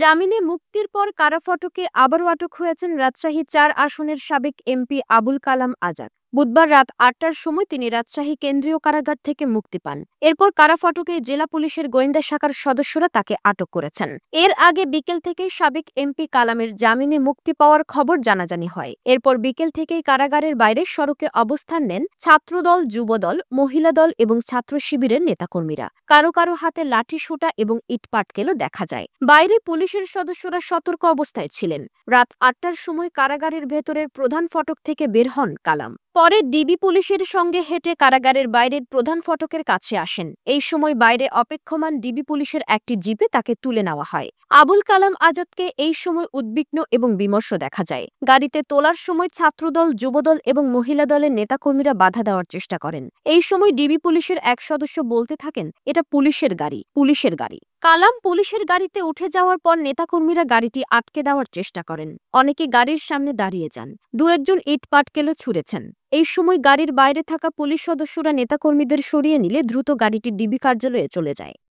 জামিনে মুক্তির পর কারাফটকে আবারও আটক হয়েছেন রাজশাহী ৪ আসনের সাবেক এমপি আবুল কালাম আজাদ। বুধবার রাত ৮টার সময় তিনি রাজশাহী কেন্দ্রীয় কারাগার থেকে মুক্তি পান। এরপর কারাফটকে জেলা পুলিশের গোয়েন্দা শাখার সদস্যরা তাকে আটক করেছেন। এর আগে বিকেল থেকেই সাবেক এমপি কালামের জামিনে মুক্তি পাওয়ার খবর জানাজানি হয়। এরপর বিকেল থেকেই কারাগারের বাইরে সড়কে অবস্থান নেন ছাত্রদল, যুবদল, মহিলা দল এবং ছাত্র শিবিরের নেতাকর্মীরা। কারো কারো হাতে লাঠি সোঁটা এবং ইটপাটকেলও দেখা যায়। বাইরে পুলিশের সদস্যরা সতর্ক অবস্থায় ছিলেন। রাত ৮টার সময় কারাগারের ভেতরের প্রধান ফটক থেকে বের হন কালাম। পরে ডিবি পুলিশের সঙ্গে হেঁটে কারাগারের বাইরের প্রধান ফটকের কাছে আসেন। এই সময় বাইরে অপেক্ষমান ডিবি পুলিশের একটি জিপে তাকে তুলে নেওয়া হয়। আবুল কালাম আজাদকে এই সময় উদ্বিগ্ন এবং বিমর্ষ দেখা যায়। গাড়িতে তোলার সময় ছাত্রদল, যুবদল এবং মহিলা দলের নেতাকর্মীরা বাধা দেওয়ার চেষ্টা করেন। এই সময় ডিবি পুলিশের এক সদস্য বলতে থাকেন, এটা পুলিশের গাড়ি, পুলিশের গাড়ি। কালাম পুলিশের গাড়িতে উঠে যাওয়ার পর নেতাকর্মীরা গাড়িটি আটকে দেওয়ার চেষ্টা করেন। অনেকে গাড়ির সামনে দাঁড়িয়ে যান। দু একজন ইট পাটকেলও ছুঁড়েছেন। এই সময় গাড়ির বাইরে থাকা পুলিশ সদস্যরা নেতাকর্মীদের সরিয়ে নিলে দ্রুত গাড়িটি ডিবি কার্যালয়ে চলে যায়।